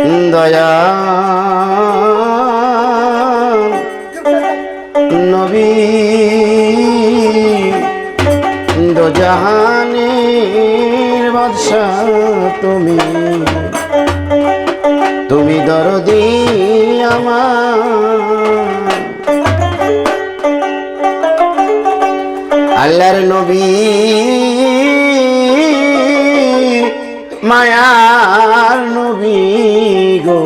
দয়া নবী দোজাহানের বাদশা তুমি তুমি দরদি আমার আল্লাহর নবী মায়ার নবী গো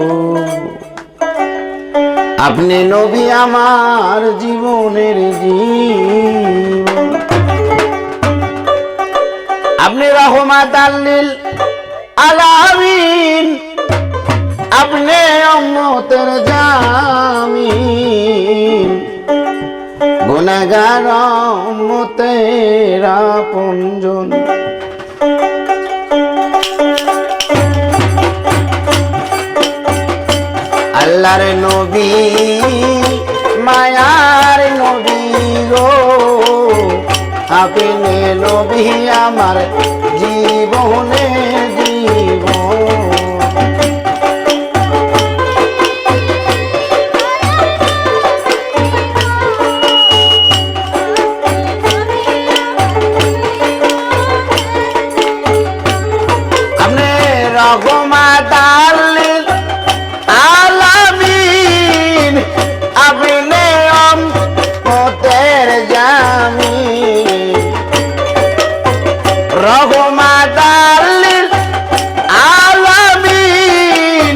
আপনি নবী আমার জীবনের জীবন আপনি রহমাতাল লিল আলামিন আপনি উম্মতের জামিন গুনাহগার উম্মতের আপনজন আল্লাহর নবী মায়ার নবী গো আপনি নবী আমার জীবনে জীবন আপনি রহমাতাল লিল আলামিন আপনি উম্মতের জামিন রহমাতাল লিল আলামিন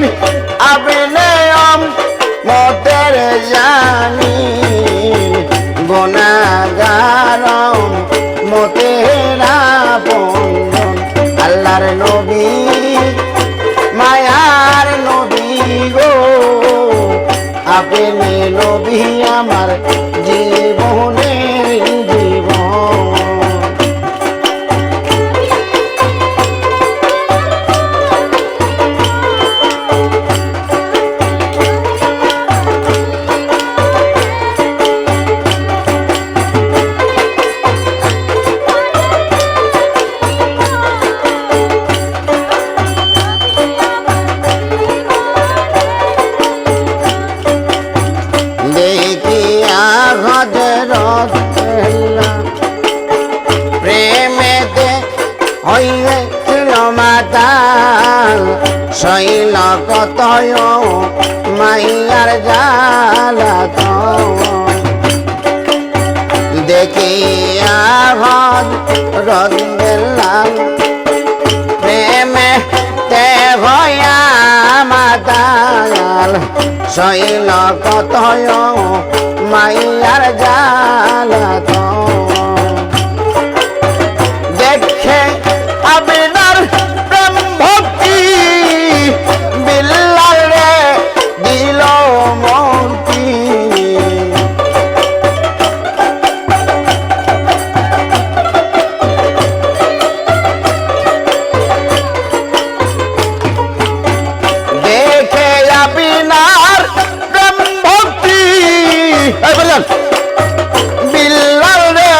আপনি উম্মতের জামিন গুনাহগার উম্মতের আপনজন আল্লাহর নবী মায়ার নবী গো আপনি নবী আমার জীবনের জীবন প্রেমেতে হইছিল মাতাল শৈল কতয় মাইয়ার জ্বালাতন দেখিয়া হযরত বেলাল প্রেমেতে হইয়া মাতাল শৈল কতয় মাইয়ার জ্বালাতন দেখে আপনার প্রেম ভক্তি বিল্লাল রে দিল মুক্তি দেখে আপনার প্রেম ভক্তি বিল্লাল রে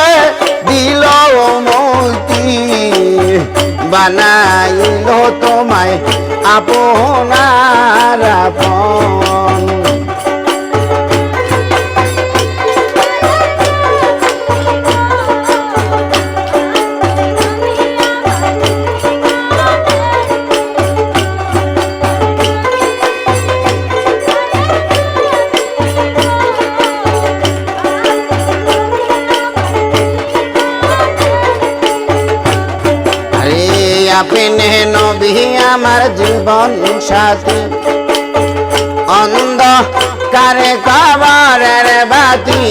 দিল মুক্তি বানাইল তোমায় আপনার আপন আপনি নবী আমার জীবন সাথী অন্ধকারে কবরের বাতি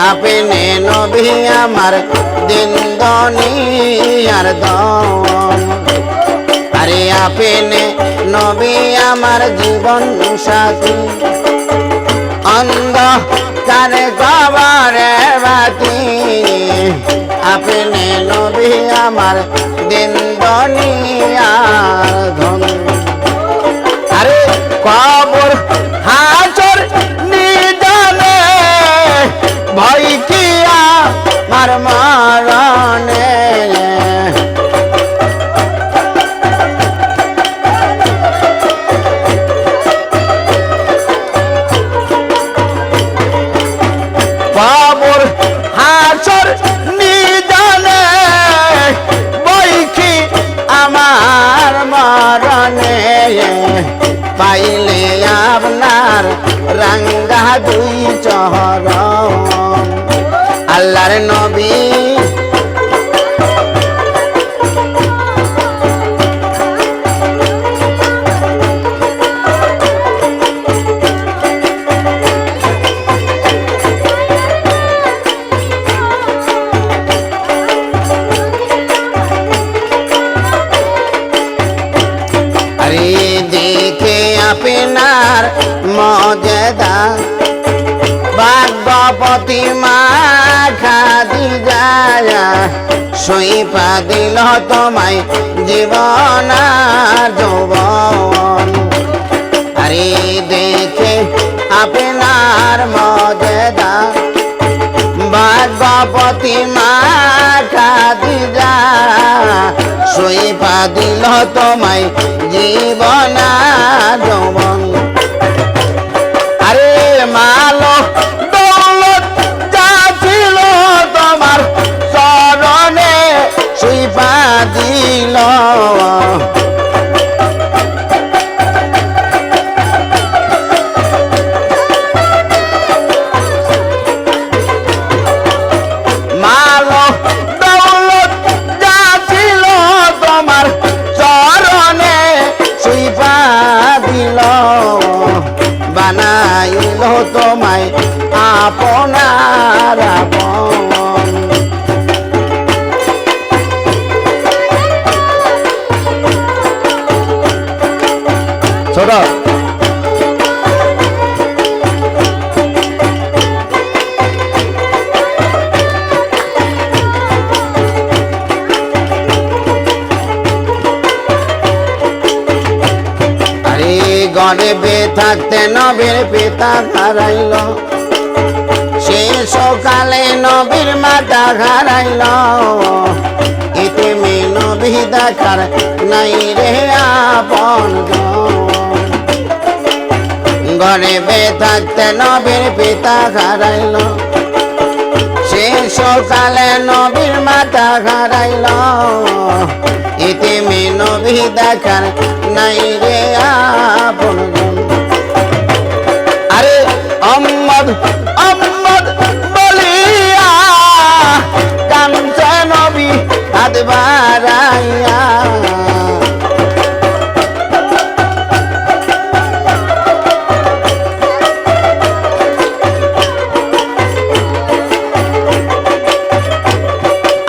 আপনি নবী আমার দিন দুনিয়ার দম আরে আপনি নবী আমার জীবন সাথী অন্ধকারে কবরের বাতি আপনি নবী আমার দিন দুনিয়ার ধন আরে কবর হাসর নিদানে ভয় কি আমার মরণে রাঙ্গা দুই চরণ আল্লাহর নবী দেখে আপনার মর্যাদা ভাগ্যপতি মা খাদিজা সইপা দিল তোমায় জীবন আর যৌবন আরে দেখে আপনার মর্যাদা ভাগ্যপতি মা খাদিজা সইপা দিল তোমায় জীবন যৌবন আরে মালো দৌলত যা ছিল তোমার চরণে সইপা দিল মালো দৌলত যা ছিল তোমার চরণে সইপা দিল বানাইল তোমায় আপনার আপন ছোট গর্বে থাকতে নবীর পিতা হারাইল সে সকালে নবীর মাতা হারাইল ইতিমে নবী দেখার নাই রে আপন গর্বে থাকতে নবীর পিতা হারাইল সে সকালে নবীর মাতা হারাইল ইতিমে নবী দেখার নাই রে আপন আরে অম্মদ অম্মদ বলিয়া কাঞ্চে নবী হাত বাড়াইয়া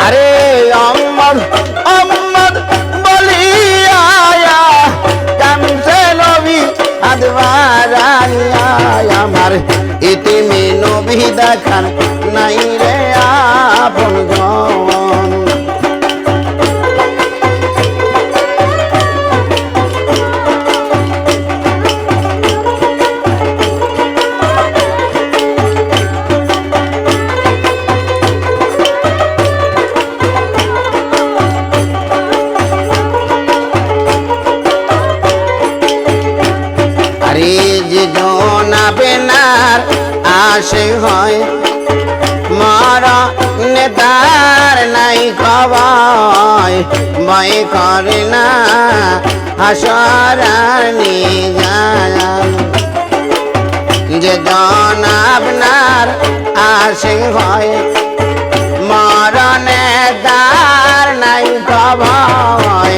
আরে অম্মদ অম্মদ বলিয়া কাঞ্চে নবী হাত বাড়াইয়া আমার ইতিমে নবী দেখার নাই রে আপন আরে যে জনা বেনার আশে হয় মারা নেতার নাই খবর ভয় করে না হাসরার নিজান যে জনা আপনার আশে হয় মরণে দার নাই খবর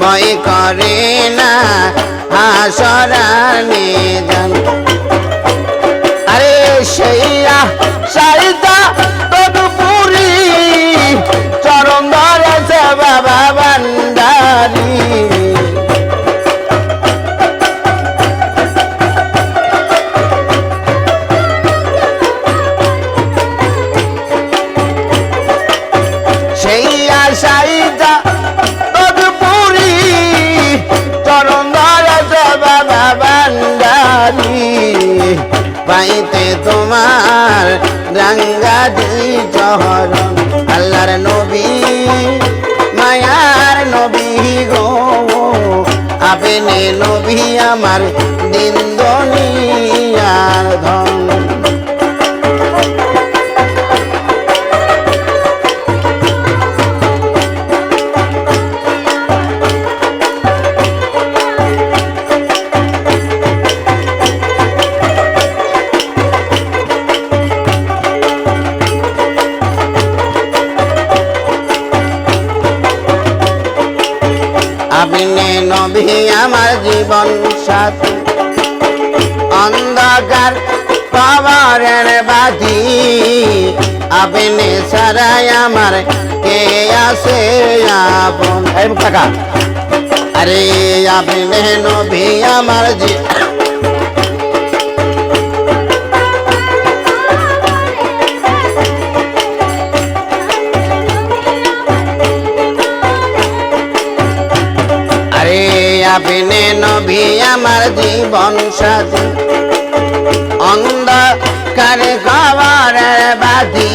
ভয় করে না হাসরার নিজান আরে সেইয়া সাইতা তদপুরি চরণ ধরেছে বাবা ভান্ডারি সেইয়া সাইতা তদপুরি চরণ ধরেছে বাবা ভান্ডারি পাইতে তোমার রাঙ্গা দুই চরণ আল্লাহর নবী মায়ার নবী গো আপনি নবী আমার দিন দুনিয়ার ধন আমার জীবন সাথী অন্ধকার কবরের বাতি আপনি ছাড়াই আমার কে আছে আপন এই টাকা আরে আপনি নবী আমার আপনি নবী আমার জীবন সাথী অন্ধকার কবরের বাতি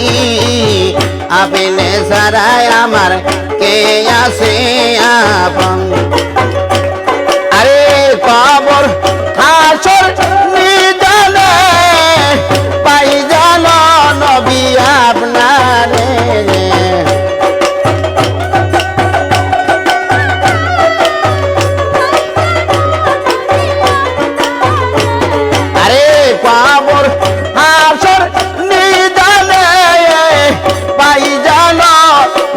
আপনি ছাড়াই আমার কে আছে আপন আরে কবর হাসর নিদানে পাই জানো নবী আপনারে কবর হাসর নিদানে পাই জানো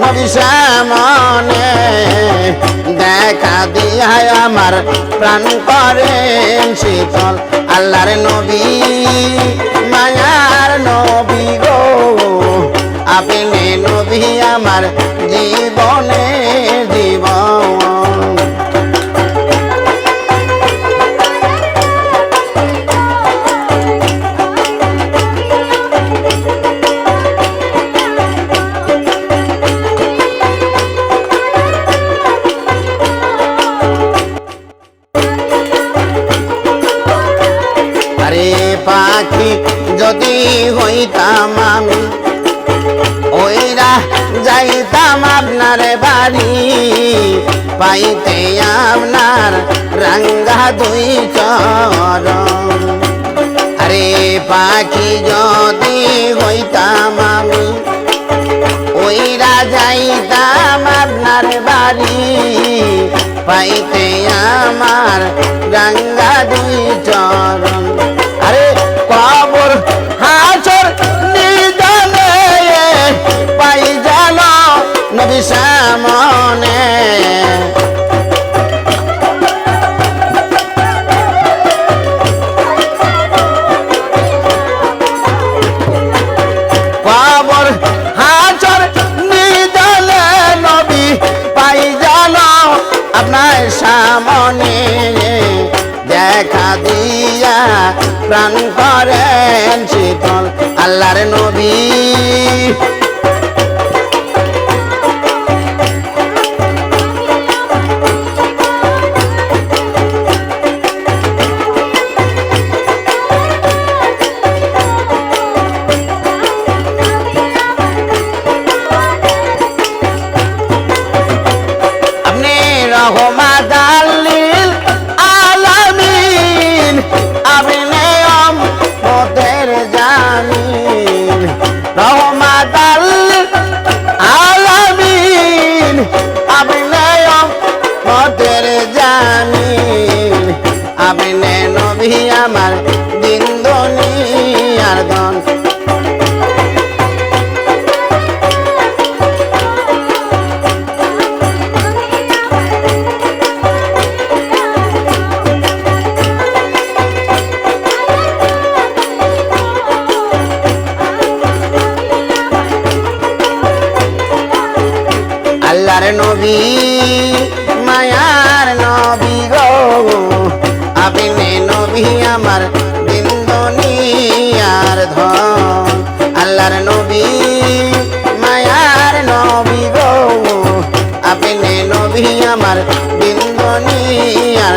নবী সামনে দেখা দিয়া আমার প্রাণ করেন শীতল আল্লাহর নবী মায়ার নবী গো আপনি নবী আমার জীবনে জীবন পাখি যদি হইতাম আমি ওইরা যাইতাম আপনার বাড়ি পাইতে আপনার রাঙ্গা দুই চরণ আরে পাখি যদি হইতাম আমি ওইরা যাইতাম আপনার বাড়ি পাইতে আমার রাঙ্গা দুই চরণ আরে কবর হাসর নিদানে পাই জানো নবী সামনে কবর হাসর নিদানে নবী পাই জানো আপনার সামনে দেখা দিয়া প্রাণ করেন শীতল আল্লাহর নবী আপনি রহমত লিল আলামিন আপনি মতের জামিন রহমত আলামিন আপনি মতের জামিন আপনি নবী আমার দিন দুনিয়ার ধন আল্লাহর নবী মায়ার নবী গো আপনি নবী আমার দিন দুনিয়ার ধন আল্লাহর নবী মায়ার নবী গো আপনি নবী আমার দিন দুনিয়ার